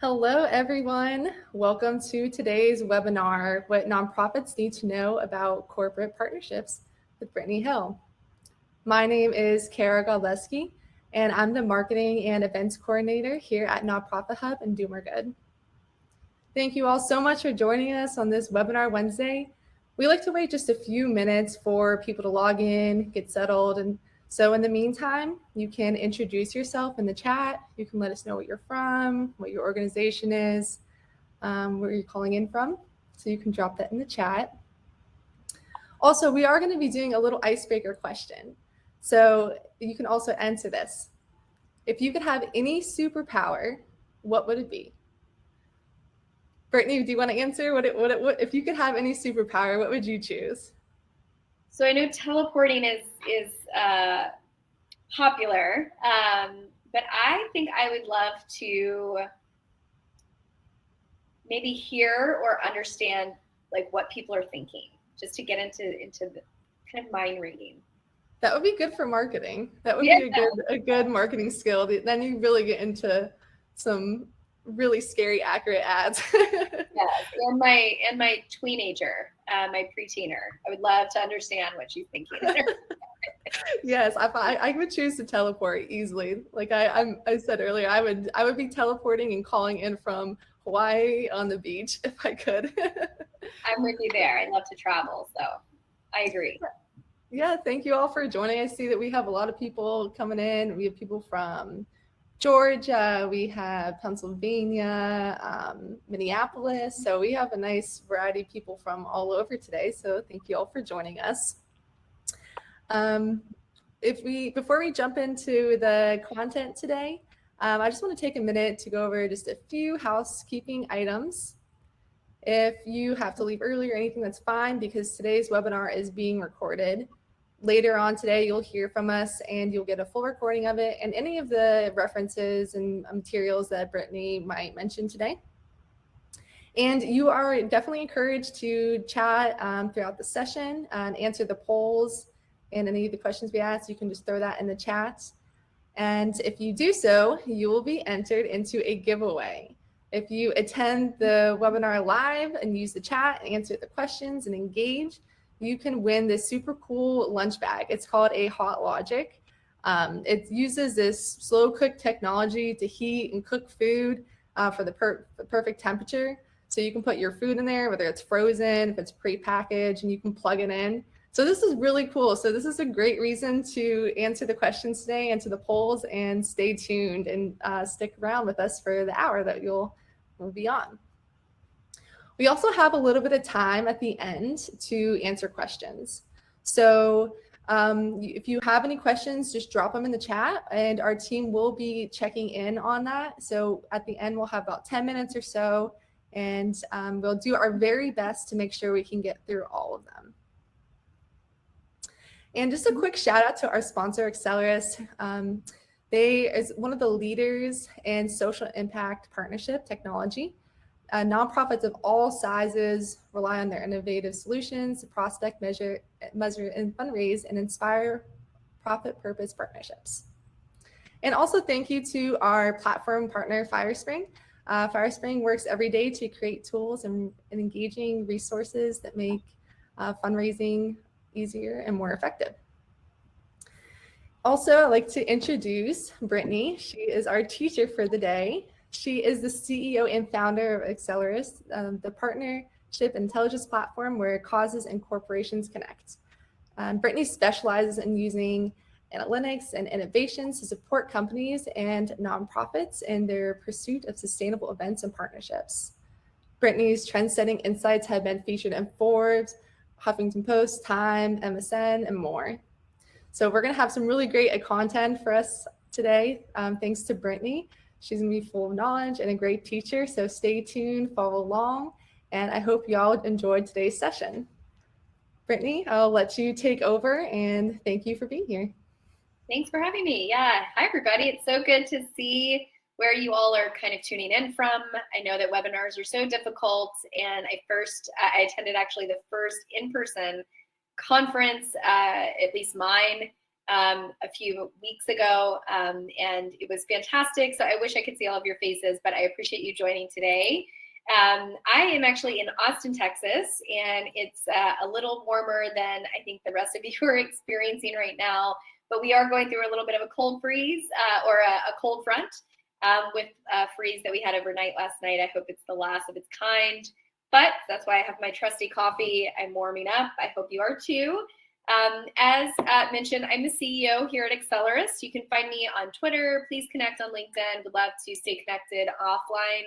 Hello, everyone. Welcome to today's webinar, What Nonprofits Need to Know About Corporate Partnerships with Brittany Hill. My name is Kara Godleski, and I'm the Marketing and Events Coordinator here at Nonprofit Hub in Doomer Good. Thank you all so much for joining us on this webinar Wednesday. We like to wait just a few minutes for people to log in, get settled, and so in the meantime, you can introduce yourself in the chat. You can let us know what you're from, what your organization is, where you're calling in from. So you can drop that in the chat. Also, we are going to be doing a little icebreaker question. So you can also answer this. If you could have any superpower, what would it be? Brittany, do you want to answer? What if you could have any superpower, what would you choose? So I know teleporting is popular, but I think I would love to maybe hear or understand like what people are thinking, just to get into the kind of mind reading. That would be good for marketing. That would be a good marketing skill. Then you really get into some really scary, accurate ads. Yes, and my tweenager, my preteener. I would love to understand what she's thinking. Yes, I would choose to teleport easily. Like I said earlier, I would be teleporting and calling in from Hawaii on the beach if I could. I'm with you there. I love to travel, so I agree. Yeah, thank you all for joining. I see that we have a lot of people coming in. We have people from Georgia, we have Pennsylvania, Minneapolis. So we have a nice variety of people from all over today. So thank you all for joining us. Before we jump into the content today, I just want to take a minute to go over just a few housekeeping items. If you have to leave early or anything, that's fine, because today's webinar is being recorded. Later on today, you'll hear from us and you'll get a full recording of it and any of the references and materials that Brittany might mention today. And you are definitely encouraged to chat throughout the session and answer the polls and any of the questions we ask. You can just throw that in the chat. And if you do so, you will be entered into a giveaway. If you attend the webinar live and use the chat and answer the questions and engage, you can win this super cool lunch bag. It's called a Hot Logic. It uses this slow cook technology to heat and cook food for the perfect temperature. So you can put your food in there, whether it's frozen, if it's pre-packaged, and you can plug it in. So this is really cool. So this is a great reason to answer the questions today, answer the polls, and stay tuned and stick around with us for the hour that we'll be on. We also have a little bit of time at the end to answer questions. So if you have any questions, just drop them in the chat and our team will be checking in on that. So at the end, we'll have about 10 minutes or so, and we'll do our very best to make sure we can get through all of them. And just a quick shout out to our sponsor, Accelerist. They is one of the leaders in social impact partnership technology. Nonprofits of all sizes rely on their innovative solutions to prospect, measure, and fundraise and inspire profit purpose partnerships. And also thank you to our platform partner, Firespring. Firespring works every day to create tools and engaging resources that make fundraising easier and more effective. Also, I'd like to introduce Brittany. She is our teacher for the day. She is the CEO and founder of Accelerist, the partnership intelligence platform where causes and corporations connect. Brittany specializes in using analytics and innovations to support companies and nonprofits in their pursuit of sustainable events and partnerships. Brittany's trend-setting insights have been featured in Forbes, Huffington Post, Time, MSN, and more. So we're going to have some really great content for us today, thanks to Brittany. She's going to be full of knowledge and a great teacher, so stay tuned, follow along, and I hope y'all enjoyed today's session. Brittany, I'll let you take over, and thank you for being here. Thanks for having me. Yeah, hi everybody. It's so good to see where you all are kind of tuning in from. I know that webinars are so difficult, and I attended actually the first in-person conference, at least mine, a few weeks ago, and it was fantastic. So I wish I could see all of your faces, but I appreciate you joining today. I am actually in Austin, Texas, and it's a little warmer than I think the rest of you are experiencing right now, but we are going through a little bit of a cold freeze or a cold front with a freeze that we had overnight last night. I hope it's the last of its kind, but that's why I have my trusty coffee. I'm warming up. I hope you are too. As mentioned, I'm the CEO here at Accelerist. You can find me on Twitter. Please connect on LinkedIn. Would love to stay connected offline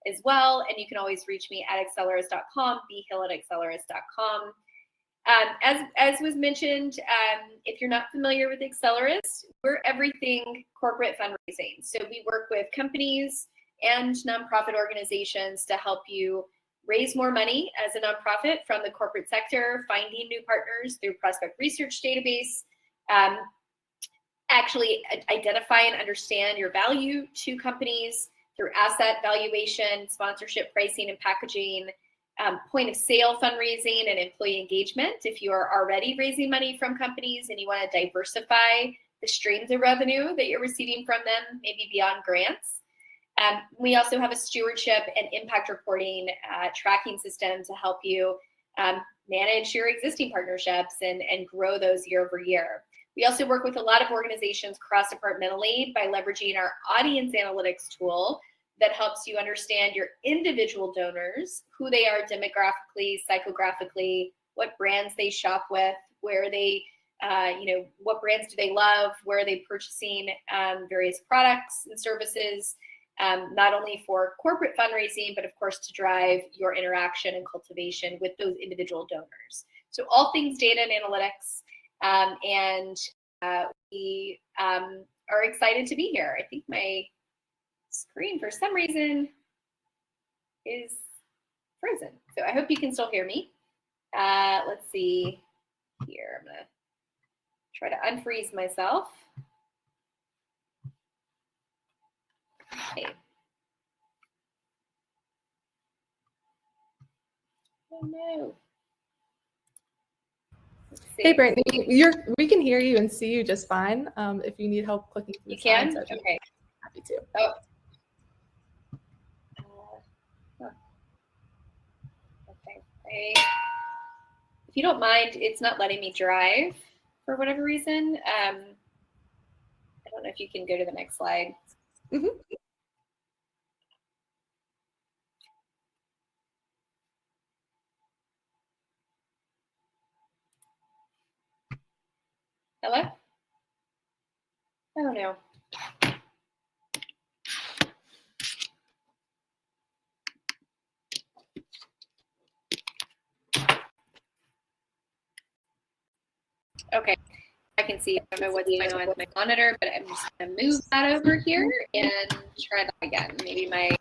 as well. And you can always reach me at accelerus.com, bhill@accelerus.com. As was mentioned, if you're not familiar with Accelerist, we're everything corporate fundraising. So we work with companies and nonprofit organizations to help you raise more money as a nonprofit from the corporate sector, finding new partners through prospect research database, actually identify and understand your value to companies through asset valuation, sponsorship pricing and packaging, point of sale fundraising and employee engagement. If you are already raising money from companies and you want to diversify the streams of revenue that you're receiving from them, maybe beyond grants. We also have a stewardship and impact reporting tracking system to help you manage your existing partnerships and grow those year over year. We also work with a lot of organizations cross-departmentally by leveraging our audience analytics tool that helps you understand your individual donors, who they are demographically, psychographically, what brands they shop with, where they, what brands do they love, where are they purchasing various products and services, not only for corporate fundraising, but of course to drive your interaction and cultivation with those individual donors. So all things data and analytics, and we are excited to be here. I think my screen for some reason is frozen. So I hope you can still hear me. Let's see here. I'm gonna try to unfreeze myself. Okay. Oh no. Hey, Brittany, we can hear you and see you just fine. If you need help clicking through the slides, I'd be okay. Happy to. Oh. Okay. If you don't mind, it's not letting me drive for whatever reason. I don't know if you can go to the next slide. Mm-hmm. Hello? Oh no. Okay, I can see. I don't know what's going on with my monitor, but I'm just going to move that over here and try that again. Maybe my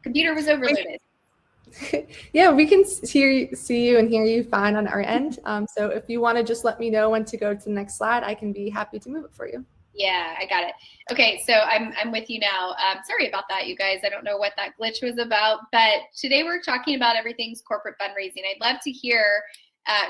computer was overloaded. Yeah, we can see you and hear you fine on our end. So if you want to just let me know when to go to the next slide, I can be happy to move it for you. Yeah, I got it. Okay, so I'm with you now. Sorry about that, you guys. I don't know what that glitch was about, but today we're talking about everything's corporate fundraising. I'd love to hear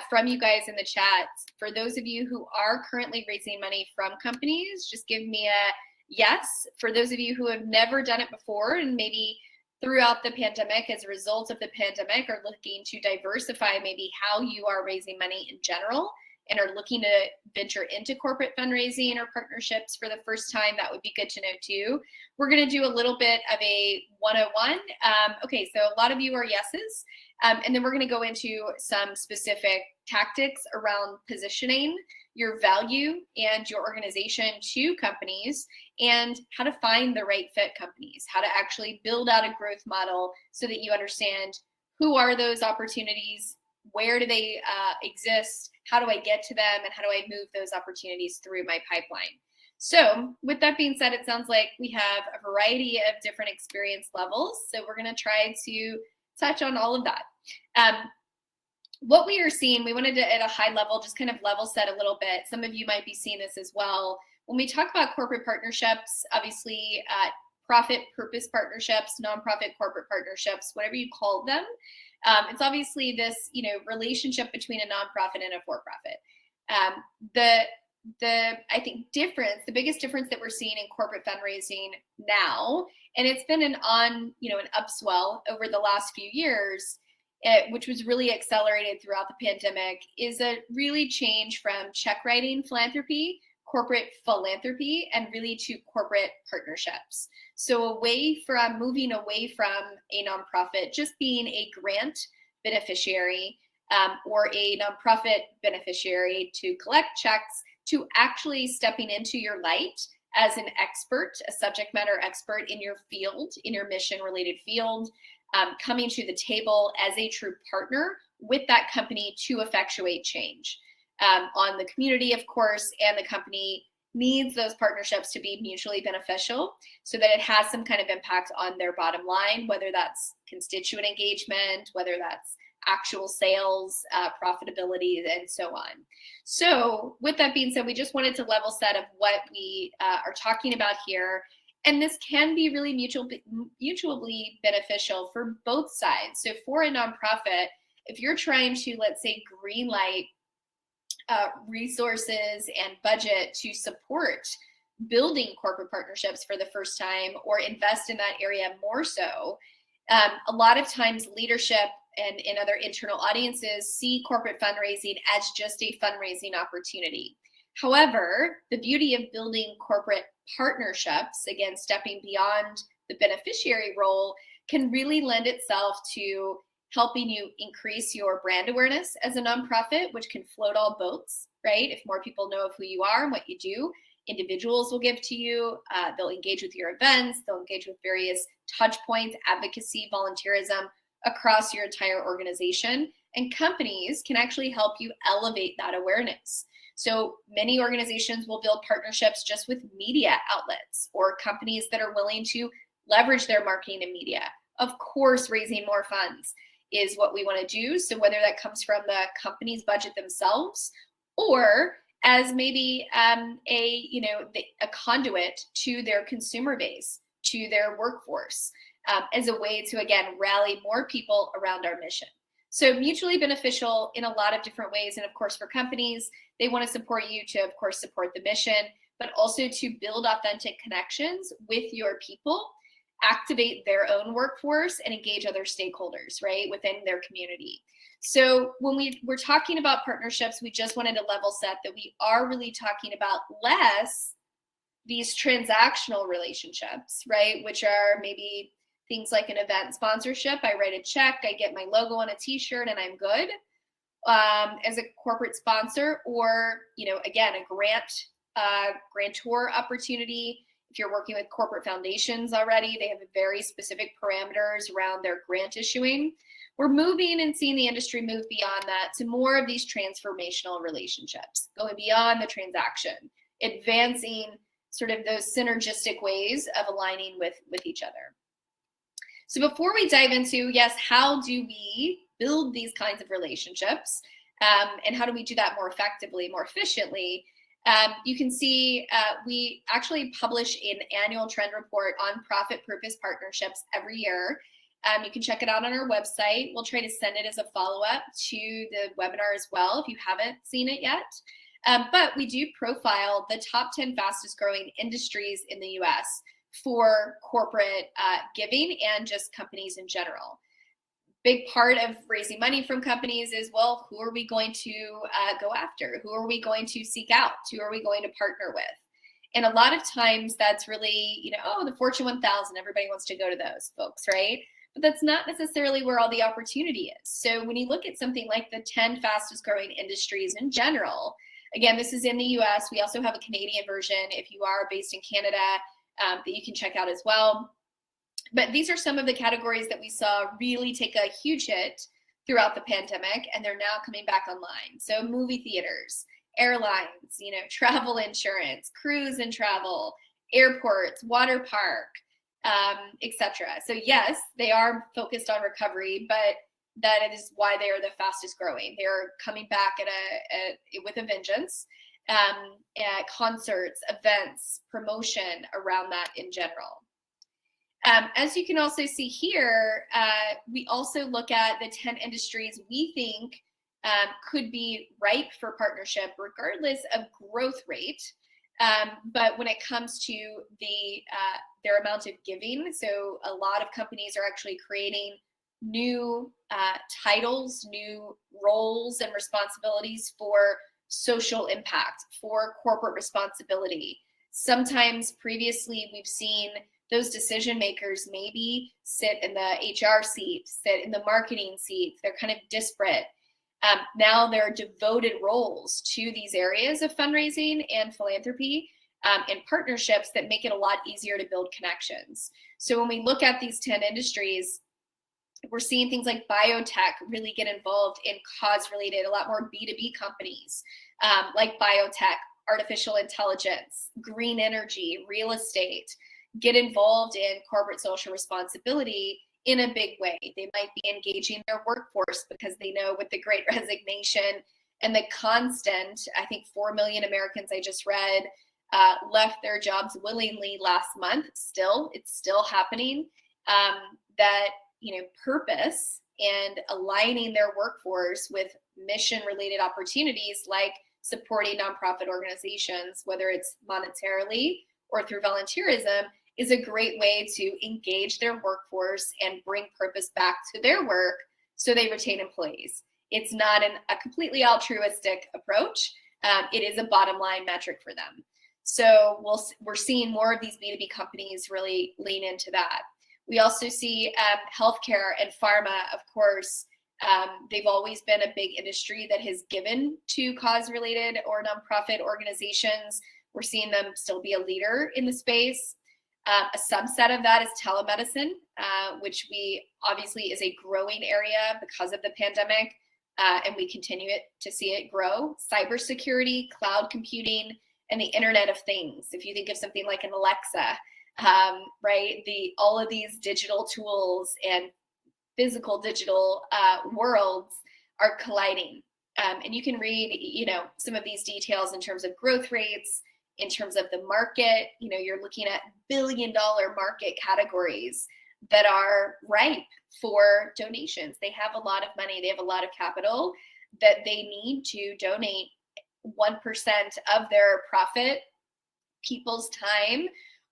from you guys in the chat. For those of you who are currently raising money from companies, just give me a yes. For those of you who have never done it before and maybe throughout the pandemic as a result of the pandemic are looking to diversify maybe how you are raising money in general and are looking to venture into corporate fundraising or partnerships for the first time, that would be good to know too. We're gonna do a little bit of a 101. Okay, so a lot of you are yeses. And then we're gonna go into some specific tactics around positioning your value and your organization to companies and how to find the right fit companies, how to actually build out a growth model so that you understand who are those opportunities, where do they exist, how do I get to them, and how do I move those opportunities through my pipeline. So with that being said, it sounds like we have a variety of different experience levels. So we're gonna try to touch on all of that. What we are seeing, we wanted to, at a high level, just kind of level set a little bit. Some of you might be seeing this as well. When we talk about corporate partnerships, obviously profit purpose partnerships, nonprofit corporate partnerships, whatever you call them, It's obviously this, relationship between a nonprofit and a for-profit. I think the biggest difference that we're seeing in corporate fundraising now, and it's been an upswell over the last few years, which was really accelerated throughout the pandemic, is a really change from check writing philanthropy, corporate philanthropy, and really to corporate partnerships. So moving away from a nonprofit just being a grant beneficiary or a nonprofit beneficiary to collect checks, to actually stepping into your light as an expert, a subject matter expert in your field, in your mission related field, coming to the table as a true partner with that company to effectuate change on the community, of course, and the company needs those partnerships to be mutually beneficial so that it has some kind of impact on their bottom line, whether that's constituent engagement, whether that's actual sales, profitability, and so on. So with that being said, we just wanted to level set of what we are talking about here. And this can be really mutually beneficial for both sides. So for a nonprofit, if you're trying to, let's say, greenlight resources and budget to support building corporate partnerships for the first time or invest in that area more so, a lot of times leadership and in other internal audiences see corporate fundraising as just a fundraising opportunity. However, the beauty of building corporate partnerships, again, stepping beyond the beneficiary role, can really lend itself to helping you increase your brand awareness as a nonprofit, which can float all boats, right? If more people know of who you are and what you do, individuals will give to you, they'll engage with your events, they'll engage with various touch points, advocacy, volunteerism across your entire organization. And companies can actually help you elevate that awareness. So many organizations will build partnerships just with media outlets or companies that are willing to leverage their marketing and media. Of course, raising more funds is what we want to do. So whether that comes from the company's budget themselves or as maybe a conduit to their consumer base, to their workforce, as a way to, again, rally more people around our mission. So mutually beneficial in a lot of different ways. And of course, for companies, they want to support you to, of course, support the mission, but also to build authentic connections with your people, activate their own workforce, and engage other stakeholders, right, within their community. So when we're talking about partnerships, we just wanted to level set that we are really talking about less these transactional relationships, right, which are maybe things like an event sponsorship. I write a check, I get my logo on a t-shirt, and I'm good as a corporate sponsor, or, again, a grantor opportunity. If you're working with corporate foundations already, they have very specific parameters around their grant issuing. We're moving and seeing the industry move beyond that to more of these transformational relationships, going beyond the transaction, advancing sort of those synergistic ways of aligning with each other. So before we dive into, yes, how do we build these kinds of relationships and how do we do that more effectively, more efficiently? You can see we actually publish an annual trend report on profit purpose partnerships every year. You can check it out on our website. We'll try to send it as a follow-up to the webinar as well if you haven't seen it yet. But we do profile the top 10 fastest growing industries in the US for corporate giving and just companies in general. Big part of raising money from companies is, well, who are we going to go after? Who are we going to seek out? Who are we going to partner with? And a lot of times that's really, the Fortune 1000, everybody wants to go to those folks, right? But that's not necessarily where all the opportunity is. So when you look at something like the 10 fastest growing industries in general, again, this is in the US. We also have a Canadian version if you are based in Canada that you can check out as well. But these are some of the categories that we saw really take a huge hit throughout the pandemic, and they're now coming back online. So movie theaters, airlines, travel insurance, cruise and travel, airports, water park, etc. So yes, they are focused on recovery, but that is why they are the fastest growing. They're coming back with a vengeance. Concerts, events, promotion around that in general. As you can also see here, we also look at the 10 industries we think could be ripe for partnership regardless of growth rate. But when it comes to their amount of giving, so a lot of companies are actually creating new titles, new roles and responsibilities for social impact, for corporate responsibility. Sometimes previously we've seen those decision makers maybe sit in the HR seat, sit in the marketing seat. They're kind of disparate. Now there are devoted roles to these areas of fundraising and philanthropy and partnerships that make it a lot easier to build connections. So when we look at these 10 industries, we're seeing things like biotech really get involved in cause-related, a lot more B2B companies like biotech, artificial intelligence, green energy, real estate, get involved in corporate social responsibility in a big way. They might be engaging their workforce because they know with the Great Resignation and the constant, I think 4 million Americans I just read left their jobs willingly last month. It's still happening. That purpose and aligning their workforce with mission-related opportunities like supporting nonprofit organizations, whether it's monetarily or through volunteerism, is a great way to engage their workforce and bring purpose back to their work so they retain employees. It's not a completely altruistic approach. It is a bottom line metric for them. So we're seeing more of these B2B companies really lean into that. We also see healthcare and pharma, of course. They've always been a big industry that has given to cause-related or nonprofit organizations. We're seeing them still be a leader in the space. A subset of that is telemedicine, which we obviously is a growing area because of the pandemic, and we continue to see it grow. Cybersecurity, cloud computing, and the Internet of Things. If you think of something like an Alexa, right? All of these digital tools and physical digital worlds are colliding. And you can read, some of these details in terms of growth rates, in terms of the market. You're looking at billion-dollar market categories that are ripe for donations. They have a lot of money. They have a lot of capital that they need to donate 1% of their profit, people's time,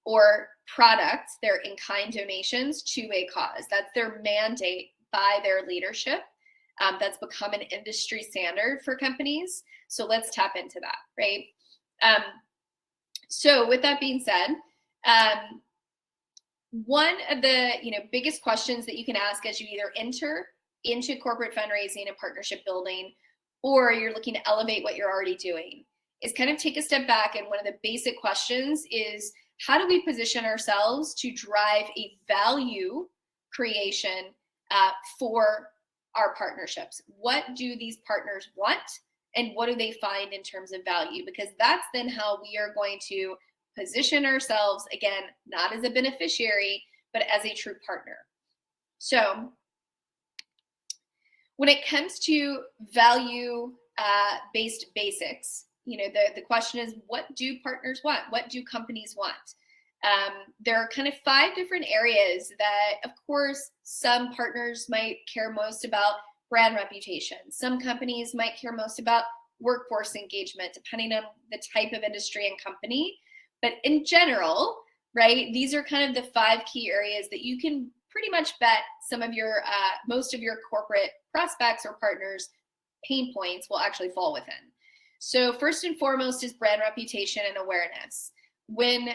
or products, their in-kind donations to a cause. That's their mandate by their leadership. That's become an industry standard for companies. So let's tap into that, right? So with that being said, one of the biggest questions that you can ask as you either enter into corporate fundraising and partnership building, or you're looking to elevate what you're already doing, is kind of take a step back. And one of the basic questions is, how do we position ourselves to drive a value creation for our partnerships? What do these partners want? And what do they find in terms of value? Because that's then how we are going to position ourselves, again, not as a beneficiary, but as a true partner. So when it comes to value-based basics, the question is, what do partners want? What do companies want? There are kind of 5 different areas that, of course, some partners might care most about brand reputation. Some companies might care most about workforce engagement, depending on the type of industry and company. But in general, right, these are kind of the 5 key areas that you can pretty much bet some of your, most of your corporate prospects or partners' pain points will actually fall within. So first and foremost is brand reputation and awareness. When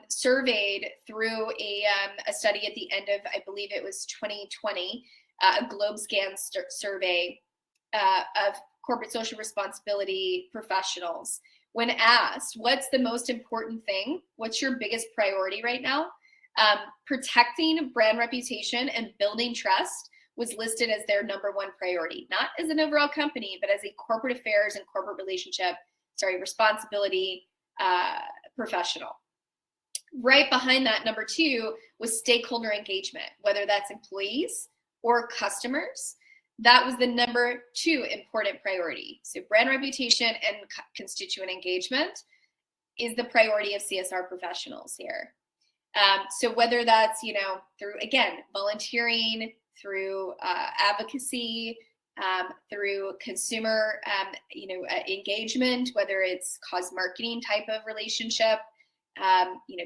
surveyed through a study at the end of, I believe it was 2020, a GlobeScan survey of corporate social responsibility professionals, when asked, what's the most important thing? What's your biggest priority right now? Protecting brand reputation and building trust was listed as their number 1 priority, not as an overall company, but as a corporate affairs and corporate responsibility professional. Right behind that, number 2 was stakeholder engagement, whether that's employees or customers. That was the number 2 important priority. So brand reputation and constituent engagement is the priority of CSR professionals here. So whether that's, through, again, volunteering, through advocacy, through consumer, engagement, whether it's cause marketing type of relationship,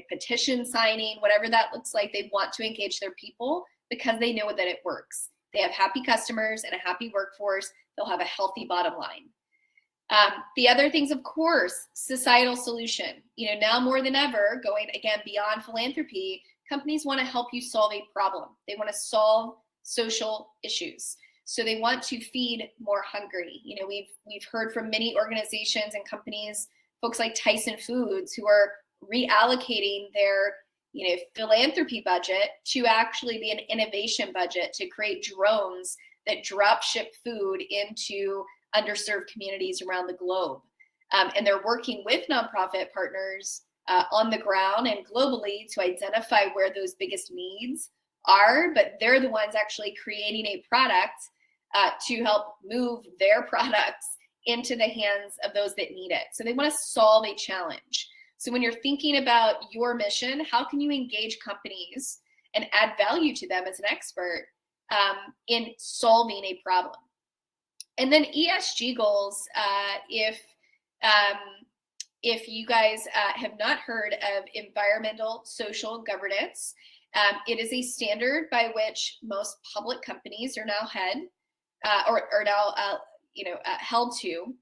petition signing, whatever that looks like, they want to engage their people because they know that it works. They have happy customers and a happy workforce. They'll have a healthy bottom line. The other things, of course, societal solution. Now more than ever, going again beyond philanthropy, companies want to help you solve a problem. They want to solve social issues. So they want to feed more hungry. We've heard from many organizations and companies, folks like Tyson Foods, who are reallocating their philanthropy budget to actually be an innovation budget to create drones that drop ship food into underserved communities around the globe. And they're working with nonprofit partners on the ground and globally to identify where those biggest needs are, but they're the ones actually creating a product to help move their products into the hands of those that need it. So they want to solve a challenge. So when you're thinking about your mission, how can you engage companies and add value to them as an expert in solving a problem? And then ESG goals, if you guys have not heard of environmental social governance, it is a standard by which most public companies are now held to,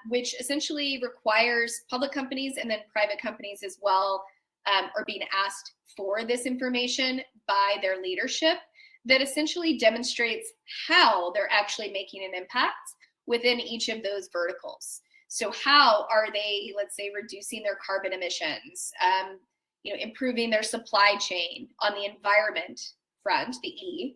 which essentially requires public companies and then private companies as well are being asked for this information by their leadership that essentially demonstrates how they're actually making an impact within each of those verticals. So how are they, let's say, reducing their carbon emissions, improving their supply chain on the environment front, the E?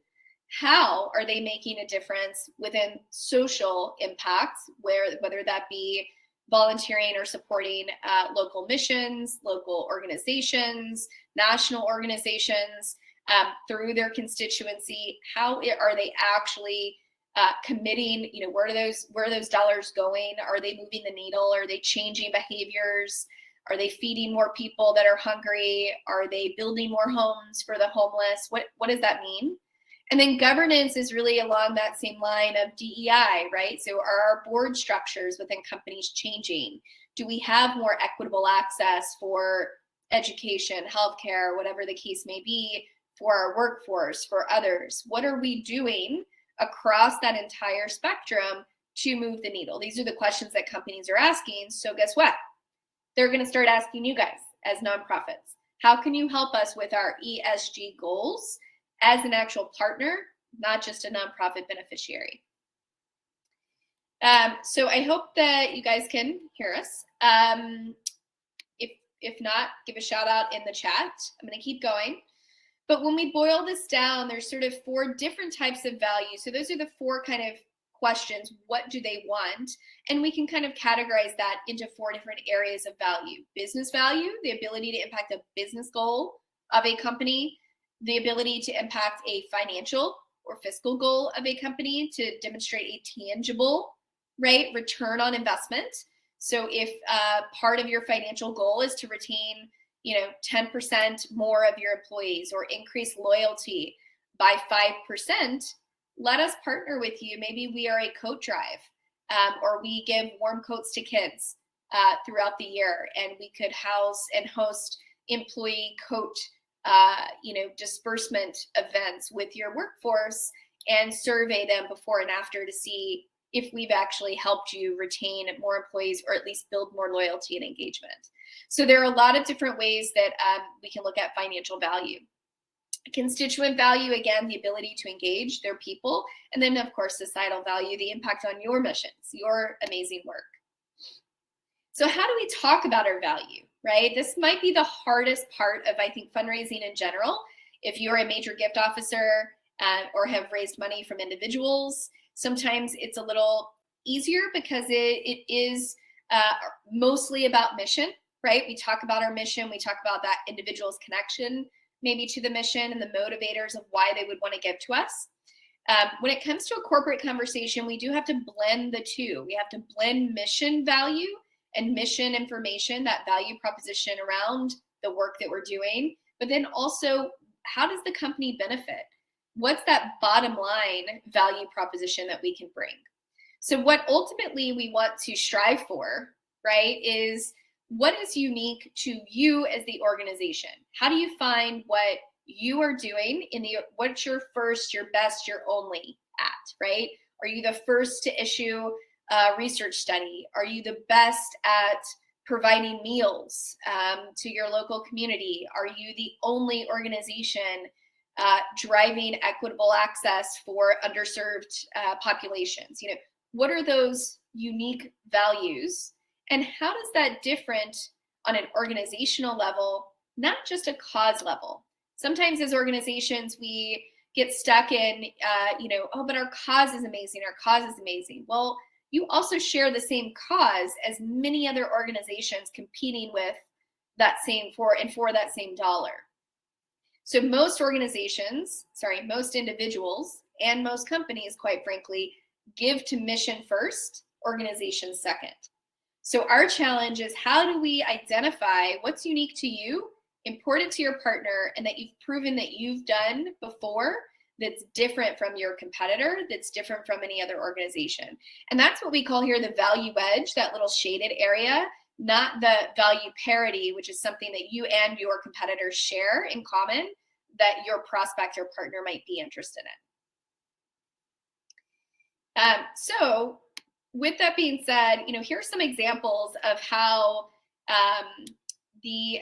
How are they making a difference within social impacts, whether that be volunteering or supporting local missions, local organizations, national organizations, through their constituency? How are they actually committing? Where are those dollars going? Are they moving the needle? Are they changing behaviors? Are they feeding more people that are hungry? Are they building more homes for the homeless? What does that mean? And then governance is really along that same line of DEI, right? So are our board structures within companies changing? Do we have more equitable access for education, healthcare, whatever the case may be, for our workforce, for others? What are we doing across that entire spectrum to move the needle? These are the questions that companies are asking. So guess what? They're going to start asking you guys as nonprofits. How can you help us with our ESG goals as an actual partner, not just a nonprofit beneficiary? So I hope that you guys can hear us. If not, give a shout out in the chat. I'm going to keep going. But when we boil this down, there's sort of 4 different types of value. So those are the 4 kind of questions. What do they want? And we can kind of categorize that into 4 different areas of value. Business value, the ability to impact a business goal of a company, the ability to impact a financial or fiscal goal of a company to demonstrate a tangible, right, return on investment. So if part of your financial goal is to retain 10% more of your employees or increase loyalty by 5%, let us partner with you. Maybe we are a coat drive, or we give warm coats to kids throughout the year, and we could house and host employee coat disbursement events with your workforce and survey them before and after to see if we've actually helped you retain more employees or at least build more loyalty and engagement. So there are a lot of different ways that we can look at financial value. Constituent value, again, the ability to engage their people. And then, of course, societal value, the impact on your missions, your amazing work. So how do we talk about our value, right? This might be the hardest part of, I think, fundraising in general. If you're a major gift officer or have raised money from individuals, sometimes it's a little easier because it is mostly about mission, right? We talk about our mission. We talk about that individual's connection maybe to the mission and the motivators of why they would want to give to us. When it comes to a corporate conversation, we do have to blend the two. We have to blend mission value and mission information, that value proposition around the work that we're doing, but then also, how does the company benefit? What's that bottom line value proposition that we can bring? So what ultimately we want to strive for, right, is what is unique to you as the organization? How do you find what you are doing what's your first, your best, your only at, right? Are you the first to issue a research study? Are you the best at providing meals to your local community? Are you the only organization driving equitable access for underserved populations? What are those unique values, and how does that different on an organizational level, not just a cause level? Sometimes as organizations, we get stuck in, oh, but our cause is amazing. Our cause is amazing. Well, you also share the same cause as many other organizations competing with that same for that same dollar. So most individuals, and most companies, quite frankly, give to mission first, organization second. So our challenge is, how do we identify what's unique to you, important to your partner, and that you've proven that you've done before, that's different from your competitor, that's different from any other organization? And that's what we call here the value wedge, that little shaded area, not the value parity, which is something that you and your competitors share in common that your prospect or partner might be interested in. So with that being said, here are some examples of how the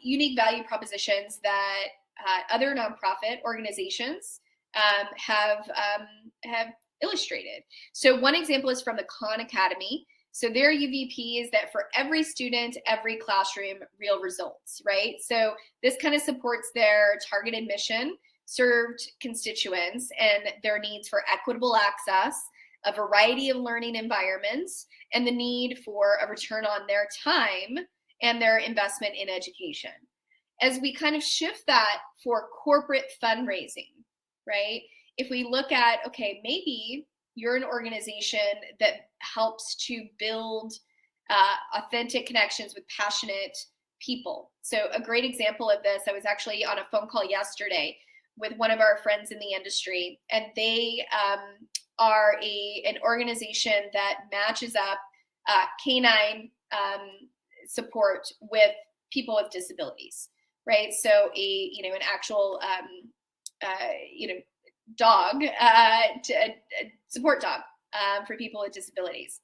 unique value propositions that other nonprofit organizations have illustrated. So one example is from the Khan Academy. So their UVP is that for every student, every classroom, real results, right? So this kind of supports their targeted mission, served constituents, and their needs for equitable access, a variety of learning environments, and the need for a return on their time and their investment in education. As we kind of shift that for corporate fundraising, right? If we look at, okay, maybe you're an organization that helps to build authentic connections with passionate people. So a great example of this, I was actually on a phone call yesterday with one of our friends in the industry, and they are an organization that matches up canine support with people with disabilities, right? So an actual dog, a support dog for people with disabilities.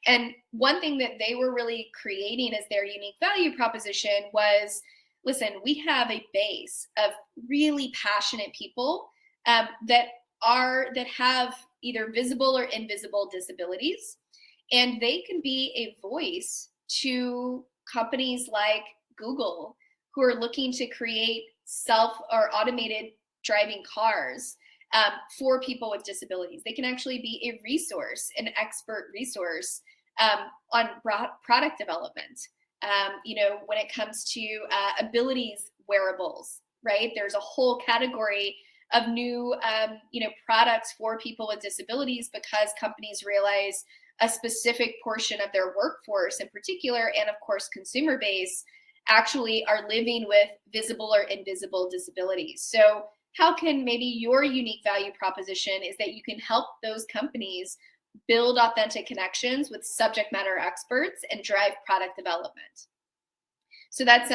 And one thing that they were really creating as their unique value proposition was, listen, we have a base of really passionate people that have either visible or invisible disabilities, and they can be a voice to companies like Google, who are looking to create self or automated driving cars for people with disabilities. They can actually be a resource, an expert resource on product development. When it comes to abilities wearables, right? There's a whole category of new, products for people with disabilities, because companies realize a specific portion of their workforce in particular, and of course consumer base, actually are living with visible or invisible disabilities. So how can maybe your unique value proposition is that you can help those companies build authentic connections with subject matter experts and drive product development? So that's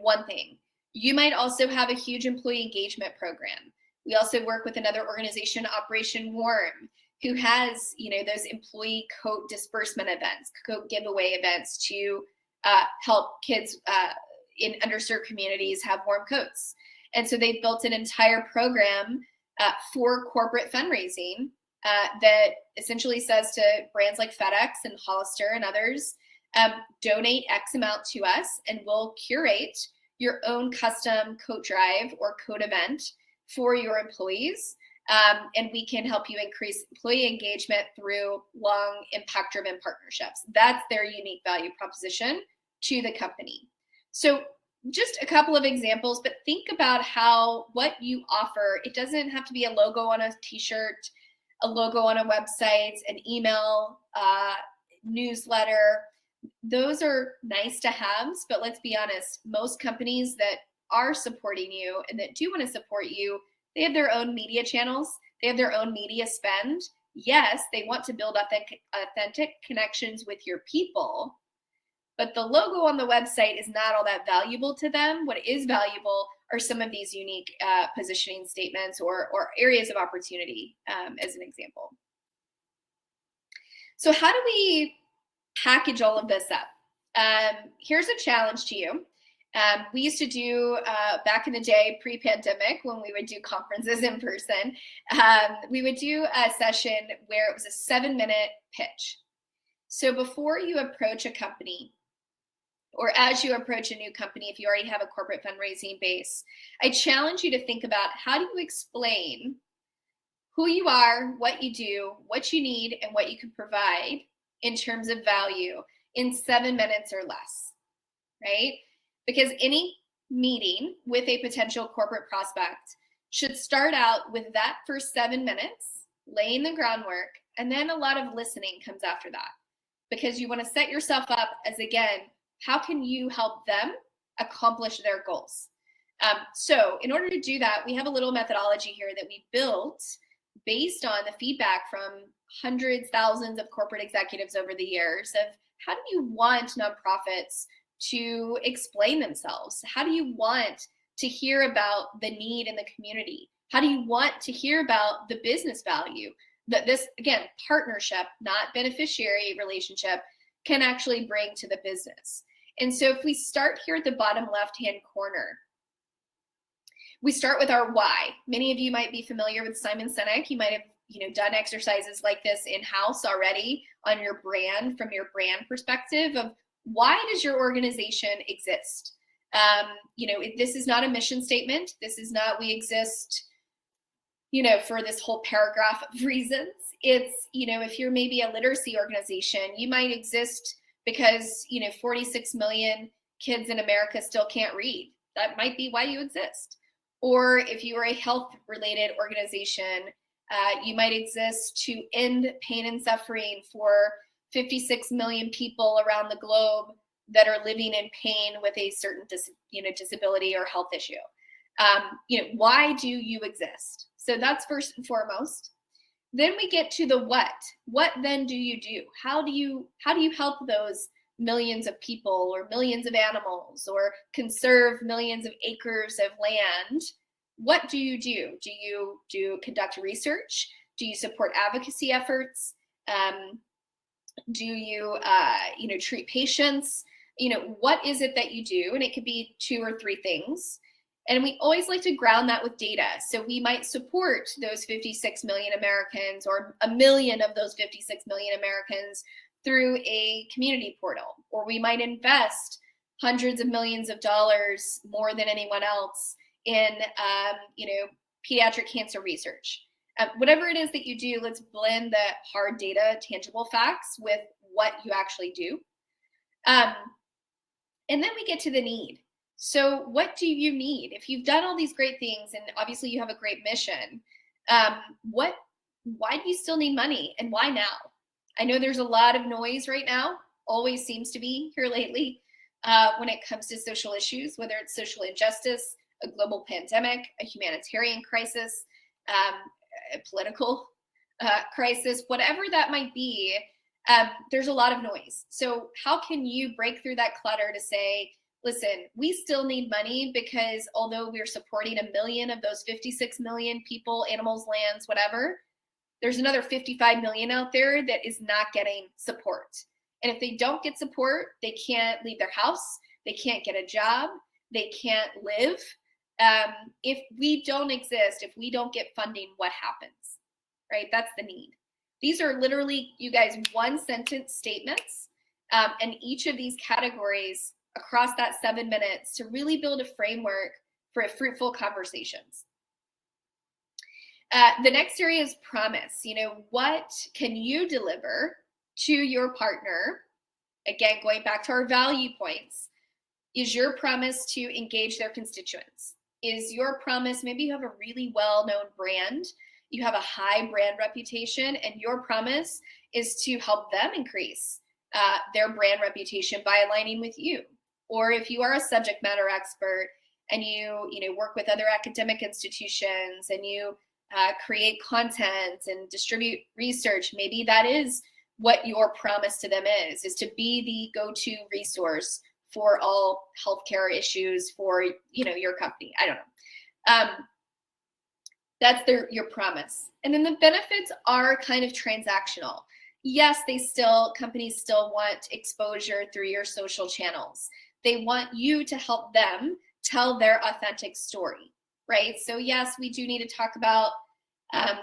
one thing. You might also have a huge employee engagement program. We also work with another organization, Operation Warm, who has those employee coat disbursement events, coat giveaway events to help kids in underserved communities have warm coats. And so they've built an entire program for corporate fundraising that essentially says to brands like FedEx and Hollister and others, donate X amount to us and we'll curate your own custom coat drive or coat event for your employees. And we can help you increase employee engagement through long impact-driven partnerships. That's their unique value proposition to the company. So just a couple of examples, but think about what you offer. It doesn't have to be a logo on a t-shirt, a logo on a website, an email, newsletter. Those are nice to haves, but let's be honest, most companies that are supporting you and that do want to support you, they have their own media channels. They have their own media spend. Yes, they want to build authentic connections with your people, but the logo on the website is not all that valuable to them. What is valuable are some of these unique positioning statements or areas of opportunity, as an example. So how do we package all of this up? Here's a challenge to you. We used to do, back in the day, pre-pandemic, when we would do conferences in person, we would do a session where it was a 7-minute pitch. So before you approach a company, or as you approach a new company, if you already have a corporate fundraising base, I challenge you to think about how do you explain who you are, what you do, what you need, and what you can provide in terms of value in 7 minutes or less, right? Because any meeting with a potential corporate prospect should start out with that first 7 minutes, laying the groundwork, and then a lot of listening comes after that. Because you want to set yourself up as, again, how can you help them accomplish their goals? So in order to do that, we have a little methodology here that we built based on the feedback from hundreds, thousands of corporate executives over the years of how do you want nonprofits to explain themselves? How do you want to hear about the need in the community? How do you want to hear about the business value that this, again, partnership, not beneficiary relationship, can actually bring to the business? And so if we start here at the bottom left-hand corner, we start with our why. Many of you might be familiar with Simon Sinek. You might have done exercises like this in-house already on your brand, from your brand perspective of why does your organization exist? This is not a mission statement. This is not we exist, for this whole paragraph of reasons. It's, if you're maybe a literacy organization, you might exist because, 46 million kids in America still can't read. That might be why you exist. Or if you are a health-related organization, you might exist to end pain and suffering for 56 million people around the globe that are living in pain with a certain disability or health issue. Why do you exist? So that's first and foremost. Then we get to the what. What then do you do? How do you help those millions of people or millions of animals or conserve millions of acres of land? What do you do? Do you conduct research? Do you support advocacy efforts? Do you treat patients? What is it that you do? And it could be 2 or 3 things. And we always like to ground that with data. So we might support those 56 million Americans or 1 million of those 56 million Americans through a community portal, or we might invest hundreds of millions of dollars more than anyone else in, pediatric cancer research. Whatever it is that you do, let's blend the hard data, tangible facts with what you actually do. And then we get to the need. So what do you need? If you've done all these great things and obviously you have a great mission, why do you still need money and why now? I know there's a lot of noise right now, always seems to be here lately, when it comes to social issues, whether it's social injustice, a global pandemic, a humanitarian crisis, a political crisis, whatever that might be, there's a lot of noise. So how can you break through that clutter to say, listen, we still need money because although we're supporting 1 million of those 56 million people, animals, lands, whatever, there's another 55 million out there that is not getting support. And if they don't get support, they can't leave their house, they can't get a job, they can't live. If we don't exist, if we don't get funding, what happens, right? That's the need. These are literally, you guys, 1-sentence statements, and each of these categories across that 7 minutes to really build a framework for fruitful conversations. The next area is promise. What can you deliver to your partner? Again, going back to our value points, is your promise to engage their constituents? Is your promise, maybe you have a really well-known brand, you have a high brand reputation, and your promise is to help them increase their brand reputation by aligning with you. Or if you are a subject matter expert and you work with other academic institutions, and you create content and distribute research, maybe that is what your promise to them is to be the go-to resource for all healthcare issues for your company. I don't know. That's your promise. And then the benefits are kind of transactional. Yes, companies still want exposure through your social channels. They want you to help them tell their authentic story, right? So yes, we do need to talk about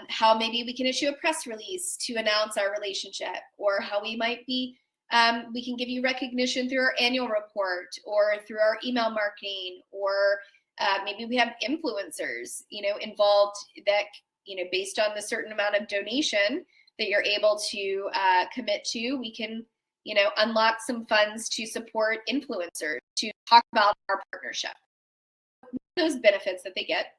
how maybe we can issue a press release to announce our relationship, or how we might be, we can give you recognition through our annual report or through our email marketing, or maybe we have influencers, involved that, based on the certain amount of donation that you're able to commit to, we can, unlock some funds to support influencers to talk about our partnership, those benefits that they get.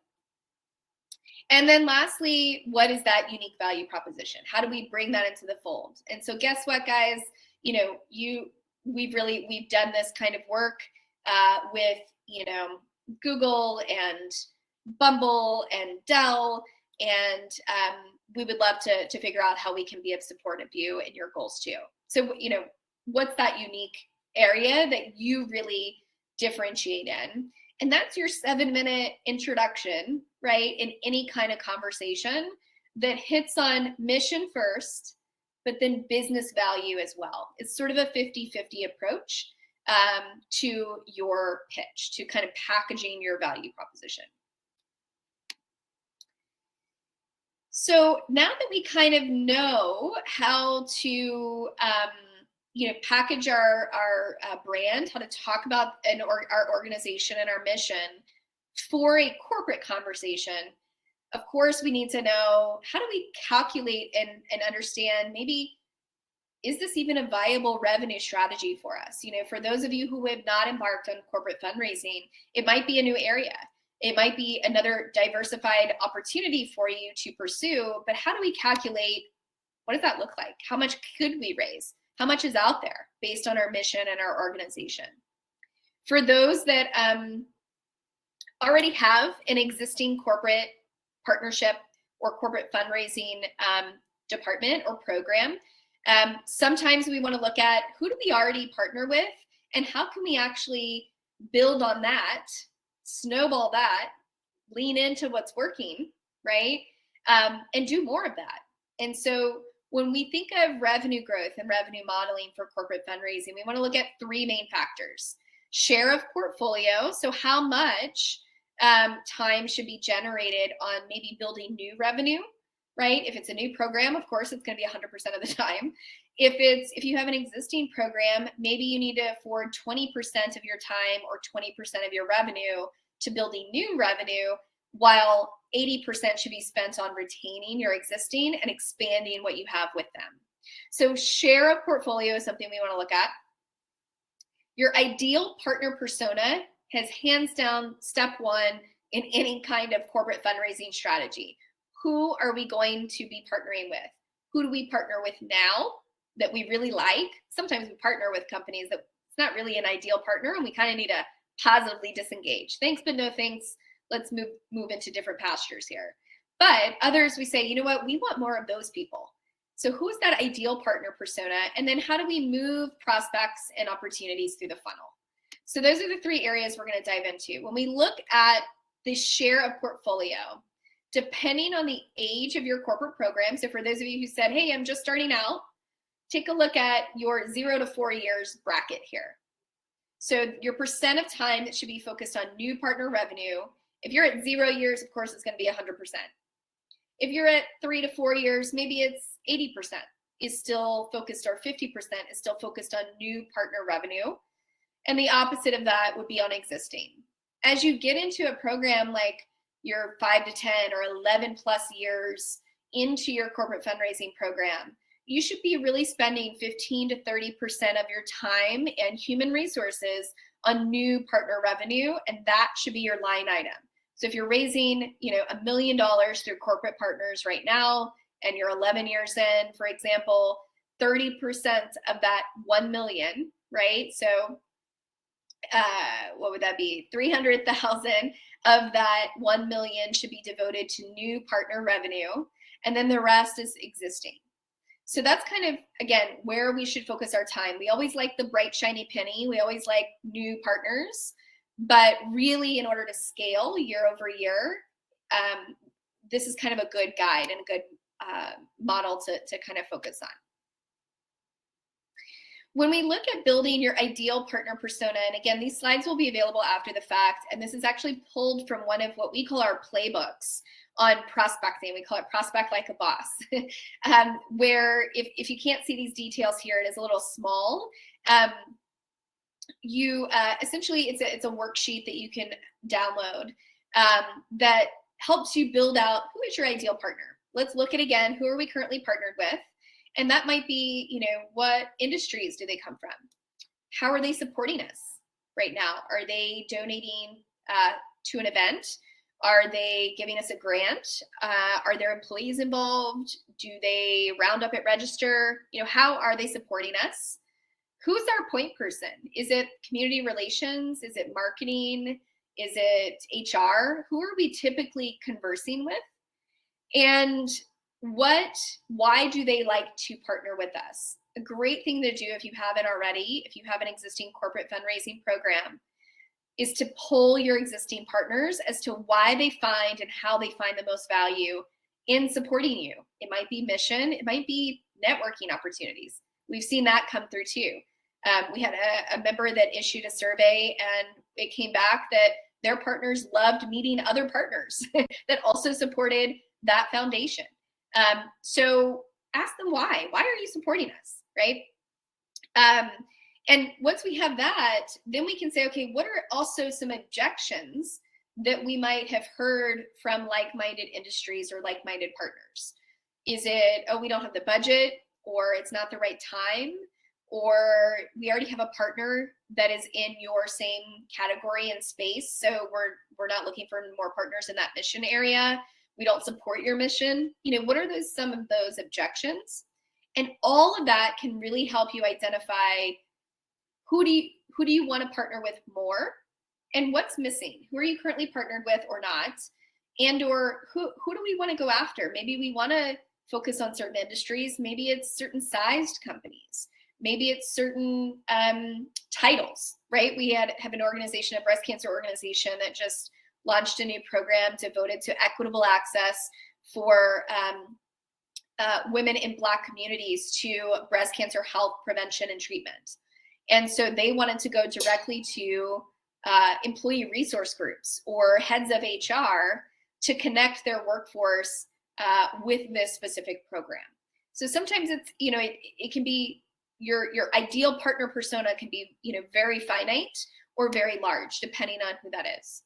And then lastly, what is that unique value proposition? How do we bring that into the fold? And so guess what, guys? We've done this kind of work with, Google and Bumble and Dell, and we would love to figure out how we can be of support of you and your goals too. So, what's that unique area that you really differentiate in? And that's your 7-minute introduction, right? In any kind of conversation that hits on mission first, but then business value as well. It's sort of a 50-50 approach to your pitch, to kind of packaging your value proposition. So now that we kind of know how to package our brand, how to talk about our organization and our mission for a corporate conversation, of course, we need to know, how do we calculate and understand, maybe, is this even a viable revenue strategy for us? For those of you who have not embarked on corporate fundraising, it might be a new area. It might be another diversified opportunity for you to pursue, but how do we calculate, what does that look like? How much could we raise? How much is out there based on our mission and our organization? For those that already have an existing corporate partnership or corporate fundraising department or program, sometimes we want to look at, who do we already partner with, and how can we actually build on that, snowball that, lean into what's working, right? And do more of that. And so when we think of revenue growth and revenue modeling for corporate fundraising, we want to look at 3 main factors. Share of portfolio, so how much time should be generated on maybe building new revenue, right? If it's a new program, of course, it's going to be 100% of the time. If you have an existing program, maybe you need to afford 20% of your time or 20% of your revenue to building new revenue, while 80% should be spent on retaining your existing and expanding what you have with them. So share of portfolio is something we want to look at. Your ideal partner persona has hands down step 1 in any kind of corporate fundraising strategy. Who are we going to be partnering with? Who do we partner with now that we really like? Sometimes we partner with companies that it's not really an ideal partner, and we kind of need to positively disengage. Thanks, but no thanks. Let's move into different pastures here. But others, we say, you know what, we want more of those people. So who is that ideal partner persona? And then how do we move prospects and opportunities through the funnel? So those are the 3 areas we're going to dive into. When we look at the share of portfolio, depending on the age of your corporate program, so for those of you who said, hey, I'm just starting out, take a look at your 0 to 4 years bracket here. So your percent of time that should be focused on new partner revenue, if you're at 0 years, of course, it's going to be 100%. If you're at 3 to 4 years, maybe it's 80% is still focused, or 50% is still focused on new partner revenue. And the opposite of that would be on existing. As you get into a program like your 5 to 10 or 11 plus years into your corporate fundraising program, you should be really spending 15 to 30% of your time and human resources on new partner revenue, and that should be your line item. So if you're raising, $1 million through corporate partners right now, and you're 11 years in, for example, 30% of that 1 million, right? So what would that be? 300,000 of that 1 million should be devoted to new partner revenue, and then the rest is existing. So that's kind of, again, where we should focus our time. We always like the bright, shiny penny. We always like new partners. But really, in order to scale year over year, this is kind of a good guide and a good model to kind of focus on. When we look at building your ideal partner persona, and again, these slides will be available after the fact, and this is actually pulled from one of what we call our playbooks on prospecting. We call it Prospect Like a Boss, where if you can't see these details here, it is a little small. Essentially, it's a worksheet that you can download that helps you build out who is your ideal partner. Let's look at, again, who are we currently partnered with? And that might be, what industries do they come from? How are they supporting us right now? Are they donating to an event? Are they giving us a grant? Are their employees involved? Do they round up at register? How are they supporting us? Who's our point person? Is it community relations? Is it marketing? Is it HR? Who are we typically conversing with? And why do they like to partner with us? A great thing to do, if you haven't already, if you have an existing corporate fundraising program, is to poll your existing partners as to why they find and how they find the most value in supporting you. It might be mission, it might be networking opportunities. We've seen that come through too. We had a member that issued a survey, and it came back that their partners loved meeting other partners that also supported that foundation. So ask them why. Why are you supporting us, right? And once we have that, then we can say, okay, what are also some objections that we might have heard from like-minded industries or like-minded partners? Is it, we don't have the budget, or it's not the right time, or we already have a partner that is in your same category and space, so we're not looking for more partners in that mission area. We don't support your mission. What are some of those objections? And all of that can really help you identify who do you want to partner with more, and what's missing? Who are you currently partnered with or not? And or who do we want to go after? Maybe we want to focus on certain industries. Maybe it's certain sized companies. Maybe it's certain titles, right? We have an organization, a breast cancer organization, that just launched a new program devoted to equitable access for women in Black communities to breast cancer health prevention and treatment. And so they wanted to go directly to employee resource groups or heads of HR to connect their workforce with this specific program. So sometimes it's, it can be your ideal partner persona can be, very finite or very large, depending on who that is.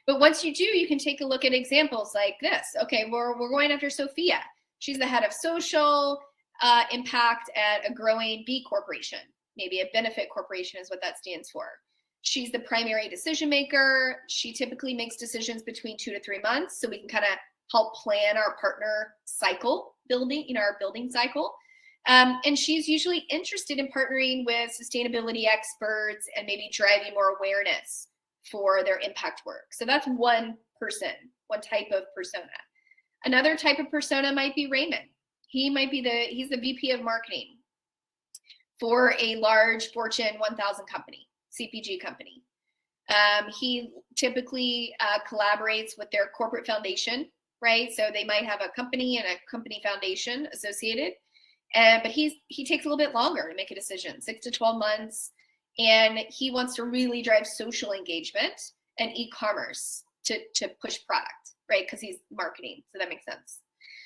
But once you do, you can take a look at examples like this. Okay, we're going after Sophia. She's the head of social impact at a growing B corporation. Maybe a benefit corporation is what that stands for. She's the primary decision maker. She typically makes decisions between 2 to 3 months, so we can kind of help plan our partner cycle building, our building cycle. And she's usually interested in partnering with sustainability experts and maybe driving more awareness for their impact work. So that's one person, one type of persona. Another type of persona might be Raymond. He's the VP of marketing for a large Fortune 1000 company, CPG company. He typically collaborates with their corporate foundation, right? So they might have a company and a company foundation associated, but he takes a little bit longer to make a decision, 6 to 12 months. And he wants to really drive social engagement and e-commerce to push product, right? Because he's marketing, so that makes sense.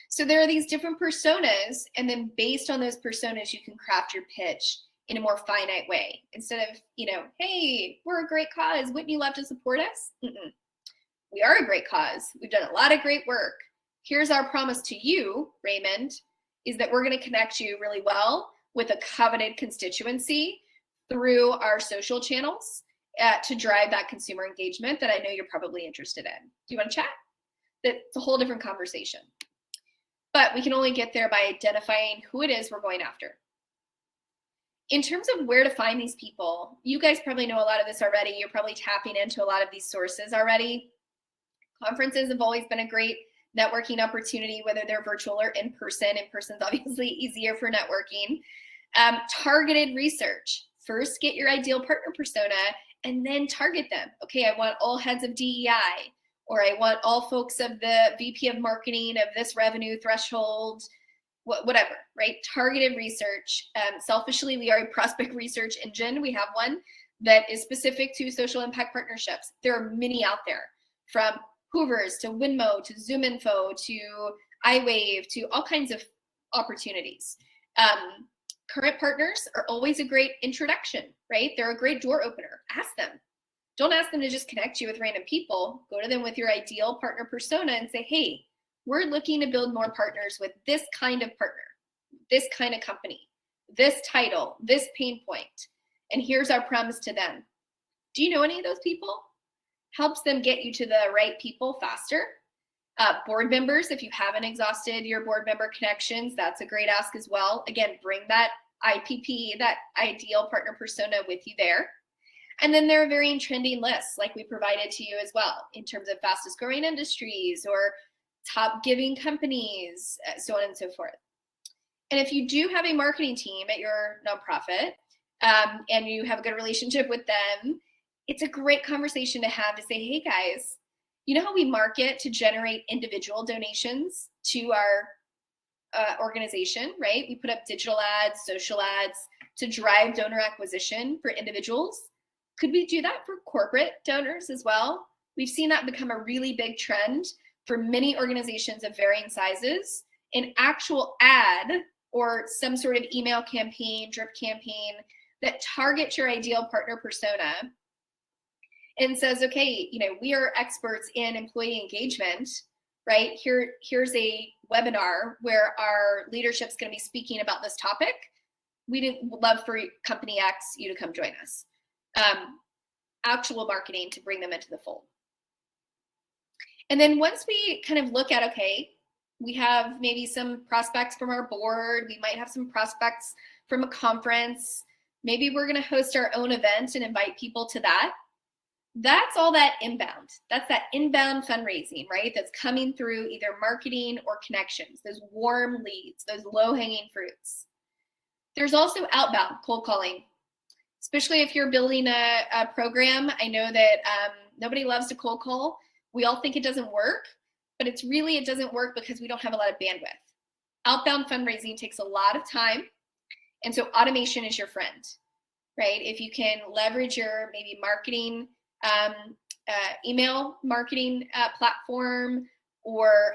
So there are these different personas, and then based on those personas, you can craft your pitch in a more finite way. Instead of, hey, we're a great cause, wouldn't you love to support us? We are a great cause. We've done a lot of great work. Here's our promise to you, Raymond, is that we're going to connect you really well with a coveted constituency through our social channels to drive that consumer engagement that I know you're probably interested in. Do you want to chat? That's a whole different conversation. But we can only get there by identifying who it is we're going after. In terms of where to find these people, you guys probably know a lot of this already. You're probably tapping into a lot of these sources already. Conferences have always been a great networking opportunity, whether they're virtual or in person. In person's obviously easier for networking. Targeted research. First, get your ideal partner persona and then target them. Okay, I want all heads of DEI, or I want all folks of the VP of marketing of this revenue threshold, whatever, right? Targeted research. Selfishly, we are a prospect research engine. We have one that is specific to social impact partnerships. There are many out there, from Hoovers to Winmo to ZoomInfo to iWave to all kinds of opportunities. Current partners are always a great introduction, right? They're a great door opener. Ask them. Don't ask them to just connect you with random people. Go to them with your ideal partner persona and say, hey, we're looking to build more partners with this kind of partner, this kind of company, this title, this pain point. And here's our promise to them. Do you know any of those people? Helps them get you to the right people faster. Board members, if you haven't exhausted your board member connections, that's a great ask as well. Again, bring that IPP, that ideal partner persona, with you there. And then there are varying trending lists like we provided to you as well, in terms of fastest growing industries or top giving companies, so on and so forth. And if you do have a marketing team at your nonprofit and you have a good relationship with them, it's a great conversation to have to say, hey guys, you know how we market to generate individual donations to our organization, right? We put up digital ads, social ads to drive donor acquisition for individuals. Could we do that for corporate donors as well? We've seen that become a really big trend for many organizations of varying sizes. An actual ad or some sort of email campaign, drip campaign that targets your ideal partner persona and says, okay, you know, we are experts in employee engagement, right? Here's a webinar where our leadership's going to be speaking about this topic. We'd love for company X, you to come join us. Actual marketing to bring them into the fold. And then once we kind of look at, okay, we have maybe some prospects from our board, we might have some prospects from a conference, maybe we're going to host our own event and invite people to that. That's all that inbound. That's that inbound fundraising, right? That's coming through either marketing or connections, those warm leads, those low-hanging fruits. There's also outbound cold calling, especially if you're building a program. I know that nobody loves to cold call. We all think it doesn't work, but it doesn't work because we don't have a lot of bandwidth. Outbound fundraising takes a lot of time, and so automation is your friend, right? If you can leverage your maybe marketing, email marketing platform, or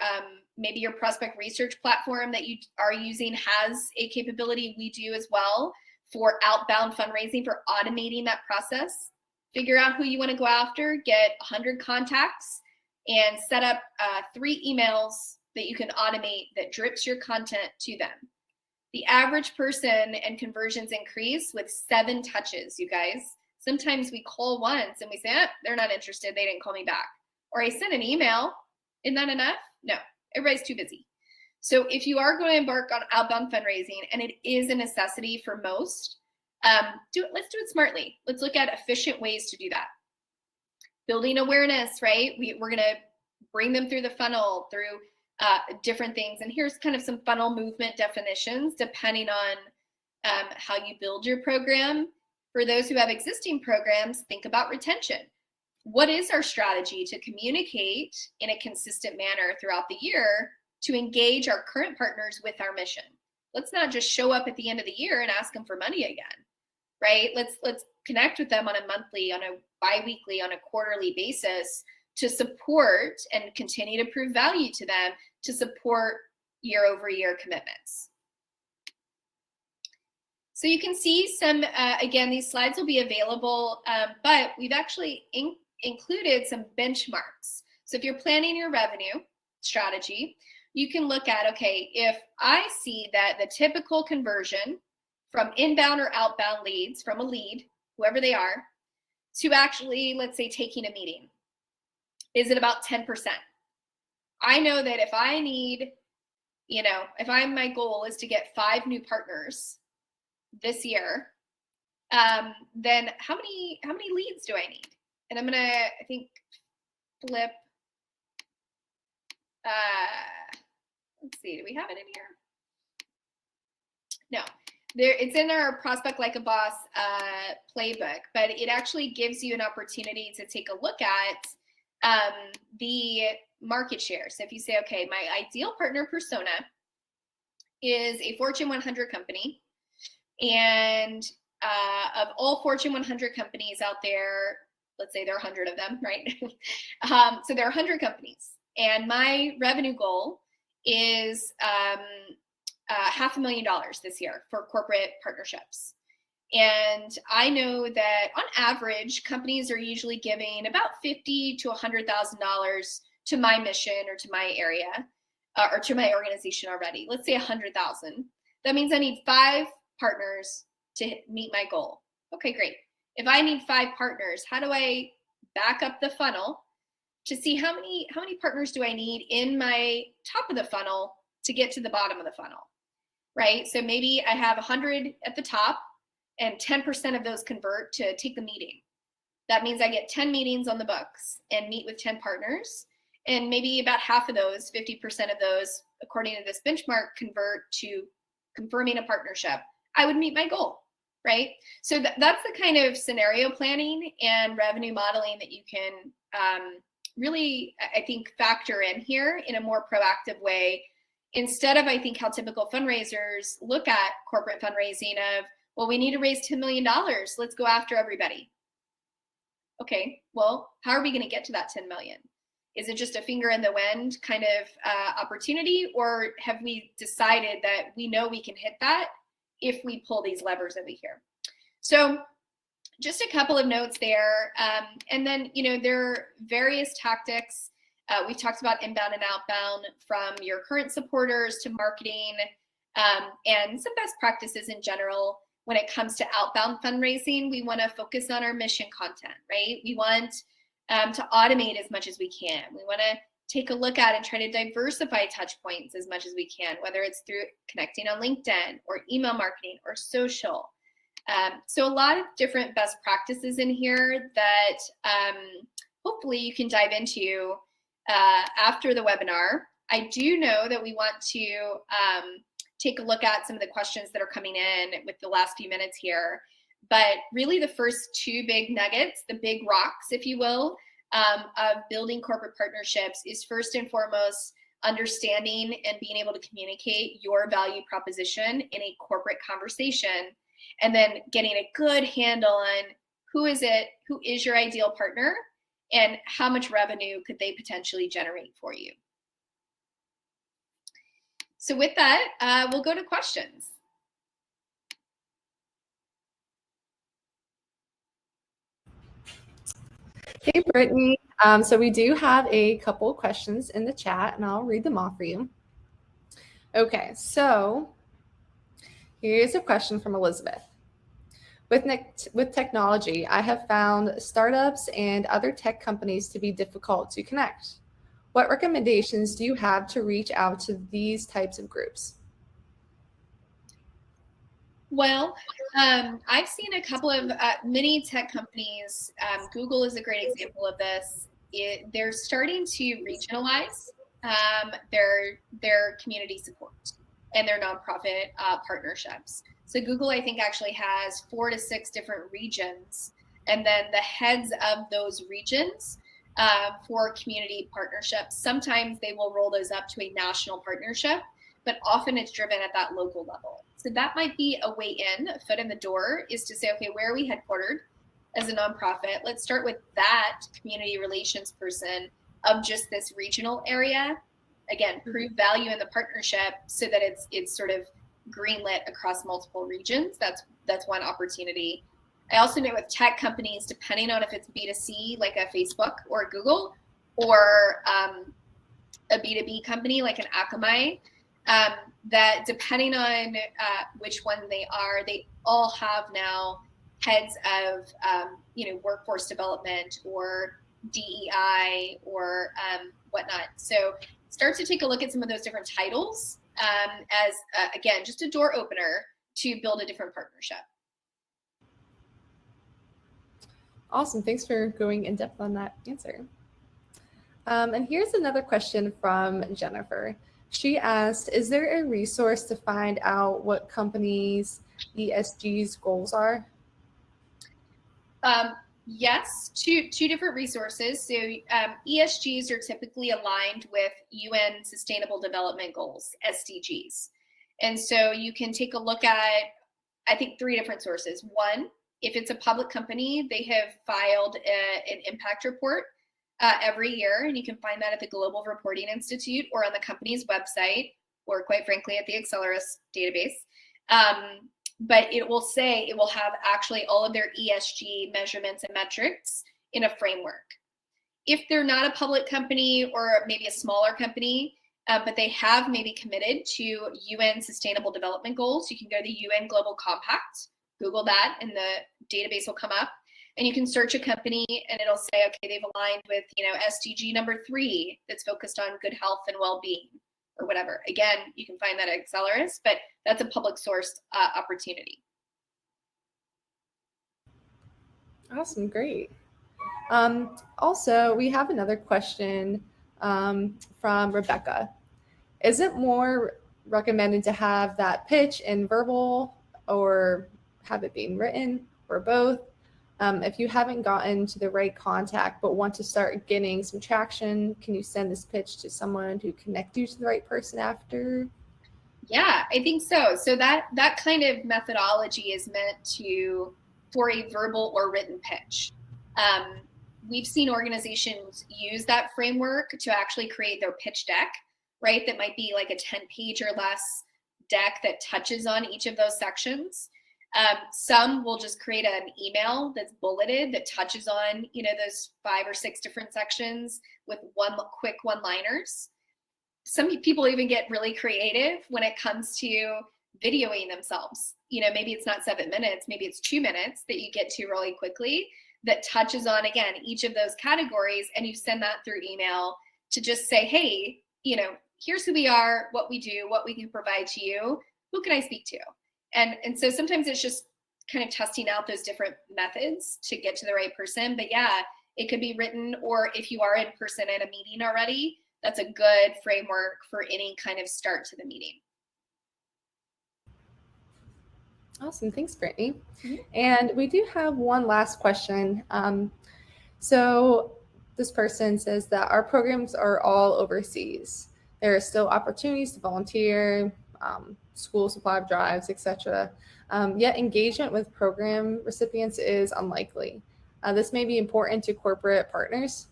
maybe your prospect research platform that you are using has a capability, we do as well, for outbound fundraising, for automating that process. Figure out who you want to go after, get 100 contacts, and set up 3 emails that you can automate that drips your content to them. The average person and conversions increase with 7 touches, you guys. Sometimes we call once and we say, they're not interested, they didn't call me back. Or I sent an email, isn't that enough? No, everybody's too busy. So if you are going to embark on outbound fundraising, and it is a necessity for most, let's do it smartly. Let's look at efficient ways to do that. Building awareness, right? We're going to bring them through the funnel, through different things. And here's kind of some funnel movement definitions, depending on how you build your program. For those who have existing programs, think about retention. What is our strategy to communicate in a consistent manner throughout the year to engage our current partners with our mission? Let's not just show up at the end of the year and ask them for money again, right? Let's connect with them on a monthly, on a bi-weekly, on a quarterly basis to support and continue to prove value to them, to support year-over-year commitments. So you can see some, again, these slides will be available, but we've actually included some benchmarks. So if you're planning your revenue strategy, you can look at, okay, if I see that the typical conversion from inbound or outbound leads, from a lead, whoever they are, to actually, let's say, taking a meeting, is it about 10%? I know that if I need, my goal is to get 5 new partners this year, then how many leads do I need? And I'm gonna, I think, flip. Let's see, do we have it in here? No, it's in our Prospect Like a Boss playbook, but it actually gives you an opportunity to take a look at the market share. So if you say, okay, my ideal partner persona is a Fortune 100 company, and of all Fortune 100 companies out there, let's say there are 100 of them, right? So there are 100 companies, and my revenue goal is $500,000 this year for corporate partnerships. And I know that on average, companies are usually giving about $50,000 to $100,000 to my mission or to my area or to my organization already. Let's say 100,000. That means I need 5 partners to meet my goal. Okay, great. If I need 5 partners, how do I back up the funnel to see how many partners do I need in my top of the funnel to get to the bottom of the funnel, right? So maybe I have 100 at the top and 10% of those convert to take the meeting. That means I get 10 meetings on the books and meet with 10 partners. And maybe about half of those, 50% of those, according to this benchmark, convert to confirming a partnership. I would meet my goal, right? So that's the kind of scenario planning and revenue modeling that you can really, I think, factor in here in a more proactive way, instead of, I think, how typical fundraisers look at corporate fundraising of, well, we need to raise $10 million. Let's go after everybody. Okay, well, how are we going to get to that 10 million? Is it just a finger in the wind kind of opportunity, or have we decided that we know we can hit that if we pull these levers over here? So just a couple of notes there. And then, there are various tactics. We've talked about inbound and outbound, from your current supporters to marketing, and some best practices in general. When it comes to outbound fundraising, we want to focus on our mission content, right? We want to automate as much as we can. We want to take a look at and try to diversify touch points as much as we can, whether it's through connecting on LinkedIn or email marketing or social. So a lot of different best practices in here that hopefully you can dive into after the webinar. I do know that we want to take a look at some of the questions that are coming in with the last few minutes here. But really the first 2 big nuggets, the big rocks, if you will, of building corporate partnerships is, first and foremost, understanding and being able to communicate your value proposition in a corporate conversation, and then getting a good handle on who is your ideal partner, and how much revenue could they potentially generate for you. So with that, we'll go to questions. Hey, Brittany. So we do have a couple questions in the chat, and I'll read them off for you. Okay, so here's a question from Elizabeth. With technology, I have found startups and other tech companies to be difficult to connect. What recommendations do you have to reach out to these types of groups? Well, I've seen a couple of many tech companies. Google is a great example of this. They're starting to regionalize their community support and their nonprofit partnerships. So Google, I think, actually has 4 to 6 different regions, and then the heads of those regions for community partnerships. Sometimes they will roll those up to a national partnership, but often it's driven at that local level. So that might be a way in, a foot in the door, is to say, okay, where are we headquartered as a nonprofit? Let's start with that community relations person of just this regional area. Again, prove value in the partnership so that it's sort of greenlit across multiple regions. That's one opportunity. I also know with tech companies, depending on if it's B2C, like a Facebook or a Google, or a B2B company like an Akamai, that depending on which one they are, they all have now heads of workforce development or DEI or whatnot. So start to take a look at some of those different titles as again, just a door opener to build a different partnership. Awesome. Thanks for going in depth on that answer. And here's another question from Jennifer. She asked, is there a resource to find out what companies' ESG's goals are? Yes, two different resources. So ESGs are typically aligned with UN Sustainable Development Goals, SDGs. And so you can take a look at, I think, three different sources. One, if it's a public company, they have filed an impact report every year, and you can find that at the Global Reporting Institute or on the company's website, or quite frankly, at the Accelerus database. But it will have actually all of their ESG measurements and metrics in a framework. If they're not a public company or maybe a smaller company, but they have maybe committed to UN Sustainable Development Goals, you can go to the UN Global Compact, Google that, and the database will come up. And you can search a company and it'll say, okay, they've aligned with, SDG number 3 that's focused on good health and well-being or whatever. Again, you can find that at Accelerist, but that's a public source opportunity. Awesome, great. Also, we have another question from Rebecca. Is it more recommended to have that pitch in verbal or have it being written or both? If you haven't gotten to the right contact but want to start getting some traction, can you send this pitch to someone who connect you to the right person after? Yeah, I think so. So that kind of methodology is meant for a verbal or written pitch. We've seen organizations use that framework to actually create their pitch deck, right? That might be like a 10-page or less deck that touches on each of those sections. Some will just create an email that's bulleted that touches on, those 5 or 6 different sections with quick one-liners. Some people even get really creative when it comes to videoing themselves. Maybe it's not 7 minutes, maybe it's 2 minutes that you get to really quickly that touches on, again, each of those categories. And you send that through email to just say, hey, here's who we are, what we do, what we can provide to you. Who can I speak to? And so sometimes it's just kind of testing out those different methods to get to the right person. But yeah, it could be written, or if you are in person at a meeting already, that's a good framework for any kind of start to the meeting. Awesome. Thanks, Brittany. Mm-hmm. And we do have one last question. So this person says that our programs are all overseas. There are still opportunities to volunteer, school supply drives, etc. Yet engagement with program recipients is unlikely. This may be important to corporate partners.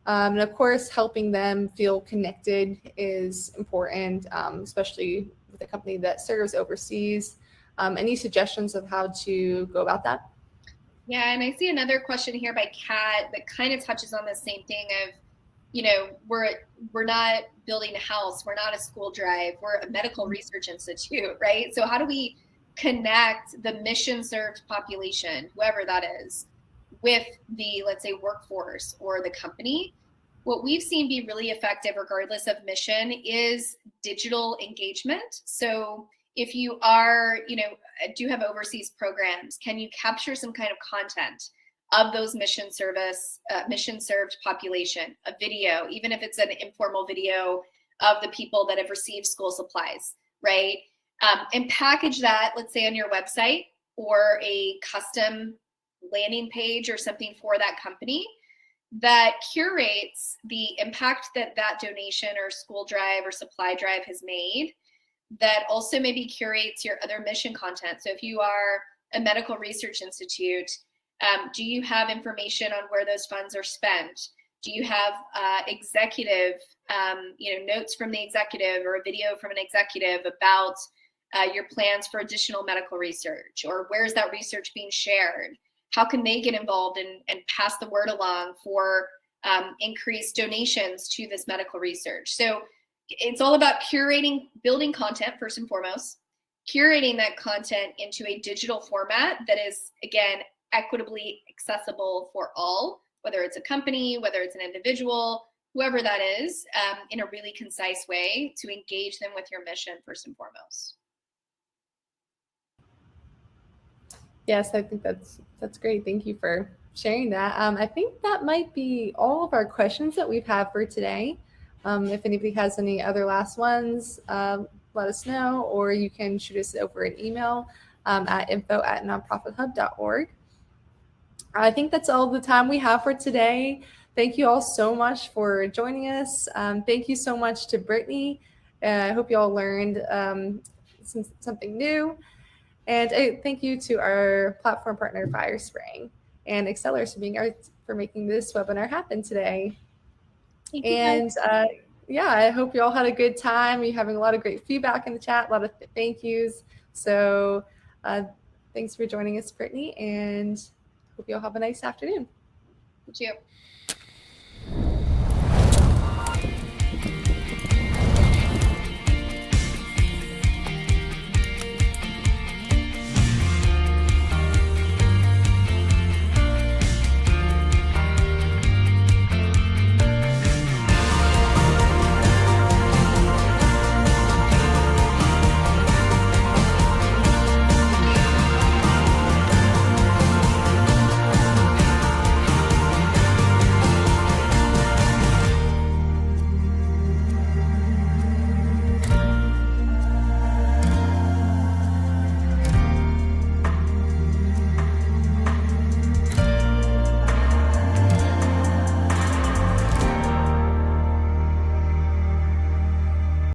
And of course, helping them feel connected is important, especially with a company that serves overseas. Any suggestions of how to go about that? Yeah, and I see another question here by Kat that kind of touches on the same thing of, we're not building a house, we're not a school drive, we're a medical research institute, right? So how do we connect the mission served population, whoever that is, with the, let's say, workforce or the company? What we've seen be really effective regardless of mission is digital engagement. So if you are, do have overseas programs, can you capture some kind of content of those mission served population, a video, even if it's an informal video of the people that have received school supplies, right? And package that, let's say, on your website or a custom landing page or something for that company that curates the impact that donation or school drive or supply drive has made, that also maybe curates your other mission content. So if you are a medical research institute, do you have information on where those funds are spent? Do you have executive, notes from the executive or a video from an executive about your plans for additional medical research, or where's that research being shared? How can they get involved and pass the word along for increased donations to this medical research? So it's all about curating, building content first and foremost, curating that content into a digital format that is, again, equitably accessible for all, whether it's a company, whether it's an individual, whoever that is, in a really concise way to engage them with your mission first and foremost. Yes, I think that's great. Thank you for sharing that. I think that might be all of our questions that we've had for today. If anybody has any other last ones, let us know, or you can shoot us over an email at info@nonprofithub.org. I think that's all the time we have for today. Thank you all so much for joining us. Thank you so much to Brittany. I hope you all learned something new. And thank you to our platform partner, Firespring, and Accelerist for making this webinar happen today. Thank you, And yeah, I hope you all had a good time. You're having a lot of great feedback in the chat, a lot of thank yous. So thanks for joining us, Brittany, and hope you all have a nice afternoon. Thank you.